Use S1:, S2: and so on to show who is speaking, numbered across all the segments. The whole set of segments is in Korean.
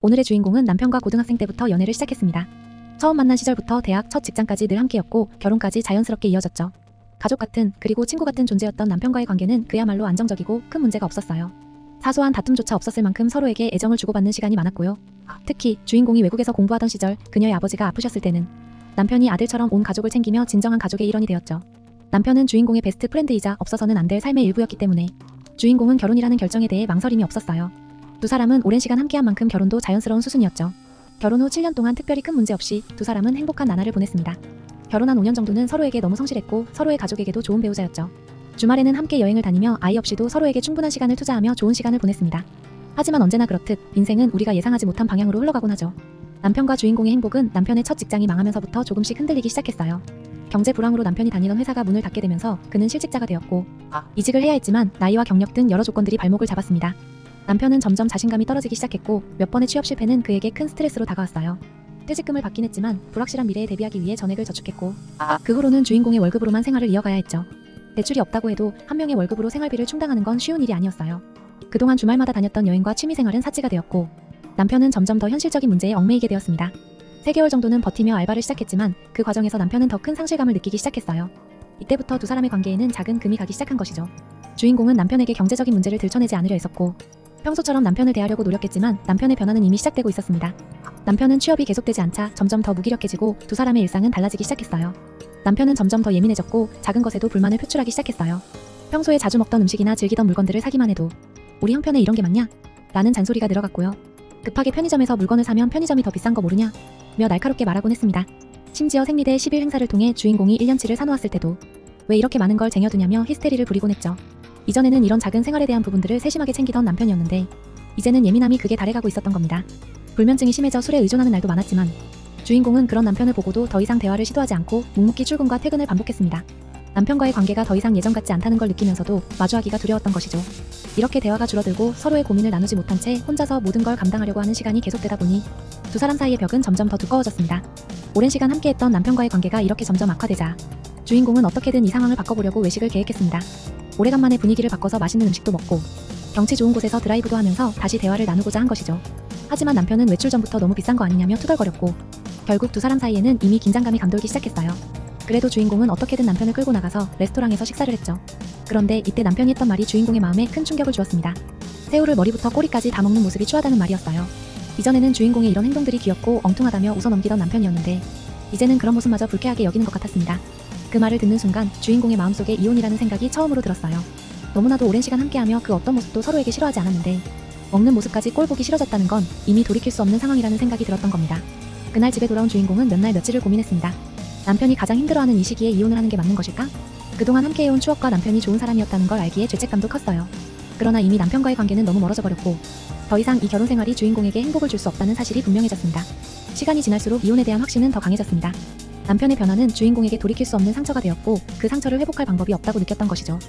S1: 오늘의 주인공은 남편과 고등학생 때부터 연애를 시작했습니다. 처음 만난 시절부터 대학 첫 직장까지 늘 함께였고 결혼까지 자연스럽게 이어졌죠. 가족 같은 그리고 친구 같은 존재였던 남편과의 관계는 그야말로 안정적이고 큰 문제가 없었어요. 사소한 다툼조차 없었을 만큼 서로에게 애정을 주고받는 시간이 많았고요. 특히 주인공이 외국에서 공부하던 시절 그녀의 아버지가 아프셨을 때는 남편이 아들처럼 온 가족을 챙기며 진정한 가족의 일원이 되었죠. 남편은 주인공의 베스트 프렌드이자 없어서는 안 될 삶의 일부였기 때문에 주인공은 결혼이라는 결정에 대해 망설임이 없었어요. 두 사람은 오랜 시간 함께한 만큼 결혼도 자연스러운 수순이었죠. 결혼 후 7년 동안 특별히 큰 문제 없이 두 사람은 행복한 나날을 보냈습니다. 결혼한 5년 정도는 서로에게 너무 성실했고 서로의 가족에게도 좋은 배우자였죠. 주말에는 함께 여행을 다니며 아이 없이도 서로에게 충분한 시간을 투자하며 좋은 시간을 보냈습니다. 하지만 언제나 그렇듯 인생은 우리가 예상하지 못한 방향으로 흘러가곤 하죠. 남편과 주인공의 행복은 남편의 첫 직장이 망하면서부터 조금씩 흔들리기 시작했어요. 경제 불황으로 남편이 다니던 회사가 문을 닫게 되면서 그는 실직자가 되었고 이직을 해야 했지만 나이와 경력 등 여러 조건들이 발목을 잡았습니다. 남편은 점점 자신감이 떨어지기 시작했고 몇 번의 취업 실패는 그에게 큰 스트레스로 다가왔어요. 퇴직금을 받긴 했지만 불확실한 미래에 대비하기 위해 전액을 저축했고 그 후로는 주인공의 월급으로만 생활을 이어가야 했죠. 대출이 없다고 해도 한 명의 월급으로 생활비를 충당하는 건 쉬운 일이 아니었어요. 그동안 주말마다 다녔던 여행과 취미생활은 사치가 되었고 남편은 점점 더 현실적인 문제에 얽매이게 되었습니다. 3개월 정도는 버티며 알바를 시작했지만 그 과정에서 남편은 더 큰 상실감을 느끼기 시작했어요. 이때부터 두 사람의 관계에는 작은 금이 가기 시작한 것이죠. 주인공은 남편에게 경제적인 문제를 들춰내지 않으려 했었고 평소처럼 남편을 대하려고 노력했지만 남편의 변화는 이미 시작되고 있었습니다. 남편은 취업이 계속되지 않자 점점 더 무기력해지고 두 사람의 일상은 달라지기 시작했어요. 남편은 점점 더 예민해졌고 작은 것에도 불만을 표출하기 시작했어요. 평소에 자주 먹던 음식이나 즐기던 물건들을 사기만 해도 우리 형편에 이런 게 맞냐? 라는 잔소리가 늘어갔고요. 급하게 편의점에서 물건을 사면 편의점이 더 비싼 거 모르냐? 며 날카롭게 말하곤 했습니다. 심지어 생리대 10일 행사를 통해 주인공이 1년치를 사놓았을 때도 왜 이렇게 많은 걸 쟁여두냐며 히스테리를 부리곤 했죠. 이전에는 이런 작은 생활에 대한 부분들을 세심하게 챙기던 남편이었는데 이제는 예민함이 극에 달해가고 있었던 겁니다. 불면증이 심해져 술에 의존하는 날도 많았지만 주인공은 그런 남편을 보고도 더 이상 대화를 시도하지 않고 묵묵히 출근과 퇴근을 반복했습니다. 남편과의 관계가 더 이상 예전 같지 않다는 걸 느끼면서도 마주하기가 두려웠던 것이죠. 이렇게 대화가 줄어들고 서로의 고민을 나누지 못한 채 혼자서 모든 걸 감당하려고 하는 시간이 계속되다 보니 두 사람 사이의 벽은 점점 더 두꺼워졌습니다. 오랜 시간 함께했던 남편과의 관계가 이렇게 점점 악화되자 주인공은 어떻게든 이 상황을 바꿔보려고 외식을 계획했습니다. 오래간만에 분위기를 바꿔서 맛있는 음식도 먹고 경치 좋은 곳에서 드라이브도 하면서 다시 대화를 나누고자 한 것이죠. 하지만 남편은 외출 전부터 너무 비싼 거 아니냐며 투덜거렸고 결국 두 사람 사이에는 이미 긴장감이 감돌기 시작했어요. 그래도 주인공은 어떻게든 남편을 끌고 나가서 레스토랑에서 식사를 했죠. 그런데 이때 남편이 했던 말이 주인공의 마음에 큰 충격을 주었습니다. 새우를 머리부터 꼬리까지 다 먹는 모습이 추하다는 말이었어요. 이전에는 주인공의 이런 행동들이 귀엽고 엉뚱하다며 웃어넘기던 남편이었는데 이제는 그런 모습마저 불쾌하게 여기는 것 같았습니다. 그 말을 듣는 순간 주인공의 마음속에 이혼이라는 생각이 처음으로 들었어요. 너무나도 오랜 시간 함께하며 그 어떤 모습도 서로에게 싫어하지 않았는데 먹는 모습까지 꼴 보기 싫어졌다는 건 이미 돌이킬 수 없는 상황이라는 생각이 들었던 겁니다. 그날 집에 돌아온 주인공은 몇 날 며칠을 고민했습니다. 남편이 가장 힘들어하는 이 시기에 이혼을 하는 게 맞는 것일까? 그동안 함께해온 추억과 남편이 좋은 사람이었다는 걸 알기에 죄책감도 컸어요. 그러나 이미 남편과의 관계는 너무 멀어져 버렸고 더 이상 이 결혼 생활이 주인공에게 행복을 줄 수 없다는 사실이 분명해졌습니다. 시간이 지날수록 이혼에 대한 확신은 더 강해졌습니다. 남편의 변화는 주인공에게 돌이킬 수 없는 상처가 되었고 그 상처를 회복할 방법이 없다고 느꼈던 것이죠.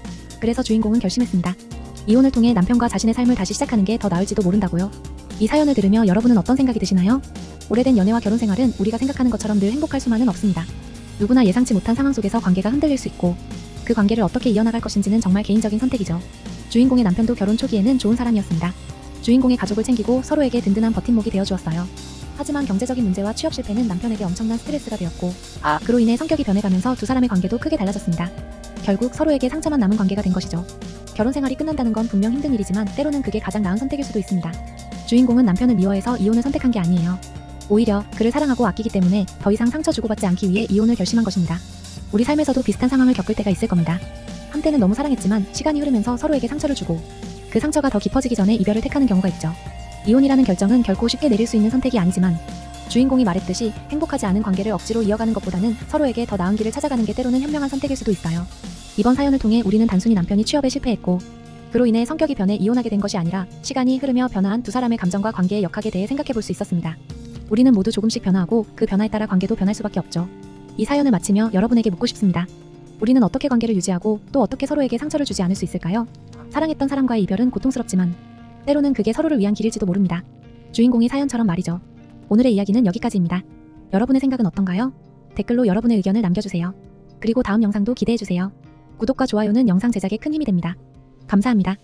S1: 그래서 주인공은 결심했습니다. 이혼을 통해 남편과 자신의 삶을 다시 시작하는 게 더 나을지도 모른다고요. 이 사연을 들으며 여러분은 어떤 생각이 드시나요? 오래된 연애와 결혼 생활은 우리가 생각하는 것처럼 늘 행복할 수만은 없습니다. 누구나 예상치 못한 상황 속에서 관계가 흔들릴 수 있고 그 관계를 어떻게 이어나갈 것인지는 정말 개인적인 선택이죠. 주인공의 남편도 결혼 초기에는 좋은 사람이었습니다. 주인공의 가족을 챙기고 서로에게 든든한 버팀목이 되어주었어요. 하지만 경제적인 문제와 취업 실패는 남편에게 엄청난 스트레스가 되었고 그로 인해 성격이 변해가면서 두 사람의 관계도 크게 달라졌습니다. 결국 서로에게 상처만 남은 관계가 된 것이죠. 결혼 생활이 끝난다는 건 분명 힘든 일이지만 때로는 그게 가장 나은 선택일 수도 있습니다. 주인공은 남편을 미워해서 이혼을 선택한 게 아니에요. 오히려 그를 사랑하고 아끼기 때문에 더 이상 상처 주고받지 않기 위해 이혼을 결심한 것입니다. 우리 삶에서도 비슷한 상황을 겪을 때가 있을 겁니다. 한때는 너무 사랑했지만 시간이 흐르면서 서로에게 상처를 주고 그 상처가 더 깊어지기 전에 이별을 택하는 경우가 있죠. 이혼이라는 결정은 결코 쉽게 내릴 수 있는 선택이 아니지만 주인공이 말했듯이 행복하지 않은 관계를 억지로 이어가는 것보다는 서로에게 더 나은 길을 찾아가는 게 때로는 현명한 선택일 수도 있어요. 이번 사연을 통해 우리는 단순히 남편이 취업에 실패했고 그로 인해 성격이 변해 이혼하게 된 것이 아니라 시간이 흐르며 변화한 두 사람의 감정과 관계의 역학에 대해 생각해 볼 수 있었습니다. 우리는 모두 조금씩 변화하고 그 변화에 따라 관계도 변할 수밖에 없죠. 이 사연을 마치며 여러분에게 묻고 싶습니다. 우리는 어떻게 관계를 유지하고 또 어떻게 서로에게 상처를 주지 않을 수 있을까요? 사랑했던 사람과의 이별은 고통스럽지만 때로는 그게 서로를 위한 길일지도 모릅니다. 주인공의 사연처럼 말이죠. 오늘의 이야기는 여기까지입니다. 여러분의 생각은 어떤가요? 댓글로 여러분의 의견을 남겨주세요. 그리고 다음 영상도 기대해주세요. 구독과 좋아요는 영상 제작에 큰 힘이 됩니다. 감사합니다.